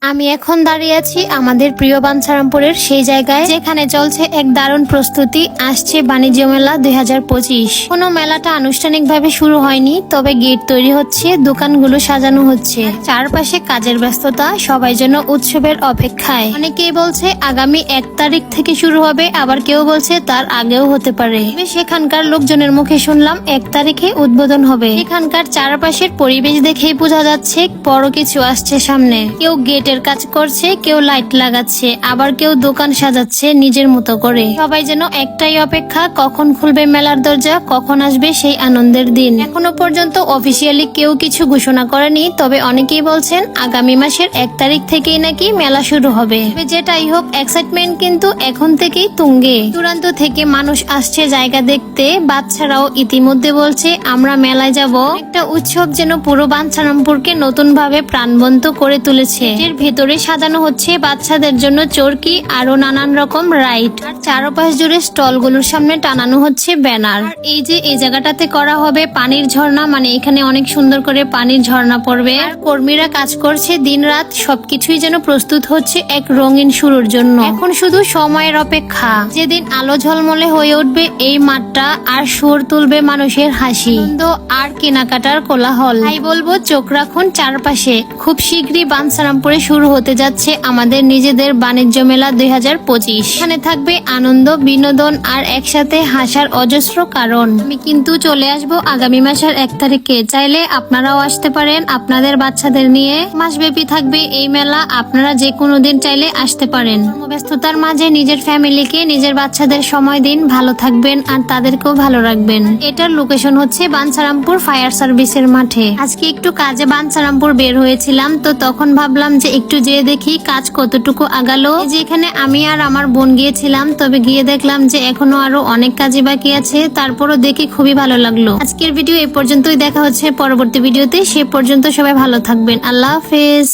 আমি এখন দাঁড়িয়ে আছি আমাদের প্রিয় বাঞ্ছারামপুরের সেই জায়গায় যেখানে চলছে এক দারুণ প্রস্তুতি। আসছে বাণিজ্য মেলা 2025। কোনো মেলাটা আনুষ্ঠানিকভাবে শুরু হয়নি, তবে গেট তৈরি হচ্ছে, দোকানগুলো সাজানো হচ্ছে, চারপাশে কাজের ব্যস্ততা, সবাই যেন উৎসবের অপেক্ষায়। অনেকেই বলছে আগামী 1 তারিখ থেকে শুরু হবে, আবার কেউ বলছে তার আগেও হতে পারে। সেখানকার লোকজনের মুখে শুনলাম 1 তারিখে উদ্বোধন হবে। এখানকার চারপাশের পরিবেশ দেখেই বোঝা যাচ্ছে বড় কিছু আসছে সামনে। কেউ গেট কাজ করছে, কেউ লাইট লাগাচ্ছে, আবার কেউ দোকান সাজাচ্ছে নিজের মতো করে। সবাই যেন একটাই অপেক্ষা, কখন খুলবে মেলার দরজা, কখন আসবে সেই আনন্দের দিন। এখনো পর্যন্ত অফিসিয়ালি কেউ কিছু ঘোষণা করেনি, তবে অনেকেই বলছেন আগামী মাসের 1 তারিখ থেকেই নাকি মেলা শুরু হবে। যেটাই হোক, এক্সাইটমেন্ট কিন্তু এখন থেকেই তুঙ্গে। দূরান্ত থেকে মানুষ আসছে জায়গা দেখতে, বাচ্চারাও ইতিমধ্যে বলছে আমরা মেলায় যাব। একটা উৎসব যেন পুরো বাঞ্ছারামপুরকে নতুন ভাবে প্রাণবন্ত করে তুলেছে। ভেতরে সাজানো হচ্ছে বাচ্চাদের জন্য চরকি, আরো নানান রকম রাইড, আর চারপাশ জুড়ে স্টলগুলোর সামনে টানানো হচ্ছে ব্যানার। এই যে এই জায়গাটাতে করা হবে পানির ঝর্ণা, মানে এখানে অনেক সুন্দর করে পানির ঝর্ণা পড়বে, আর কর্মীরা কাজ করছে দিন রাত, সবকিছুই যেন প্রস্তুত হচ্ছে এক রঙিন শুরুর জন্য। এখন শুধু সময়ের অপেক্ষা, যেদিন আলো ঝলমলে হয়ে উঠবে এই মাঠটা, আর সুর তুলবে মানুষের হাসি, আনন্দ আর কেনাকাটার কোলাহল। তাই বলবো চোখ রাখুন চারপাশে, খুব শীঘ্রই বাঞ্ছারামপুরে শুরু হতে যাচ্ছে আমাদের নিজেদের বাণিজ্য মেলা 2025। এখানে থাকবে আনন্দ, বিনোদন আর একসাথে হাসার অজস্র কারণ। আমি কিন্তু চলে আসবো আগামী মাসের 1 তারিখে, চাইলে আপনারাও আসতে পারেন আপনাদের বাচ্চাদের নিয়ে। মাসব্যাপী থাকবে এই মেলা, আপনারা যে কোনো দিন চাইলে আসতে পারেন। ব্যস্ততার মাঝে নিজের ফ্যামিলিকে, নিজের বাচ্চাদের সময় দিন, ভালো থাকবেন আর তাদেরকেও ভালো রাখবেন। এটার লোকেশন হচ্ছে বাঞ্ছারামপুর ফায়ার সার্ভিসের মাঠে। আজকে একটু কাজে বাঞ্ছারামপুর বের হয়েছিলাম, তো তখন ভাবলাম যে একটু যেয়ে দেখি কাজ কতটুকু আগালো। যেখানে আমি আর আমার বোন গিয়েছিলাম, তবে গিয়ে দেখলাম যে এখনো আরো অনেক কাজই বাকি আছে। তারপরও দেখে খুবই ভালো লাগলো। আজকের ভিডিও এই পর্যন্তই, দেখা হচ্ছে পরবর্তী ভিডিওতে। সে পর্যন্ত সবাই ভালো থাকবেন। আল্লাহ হাফেজ।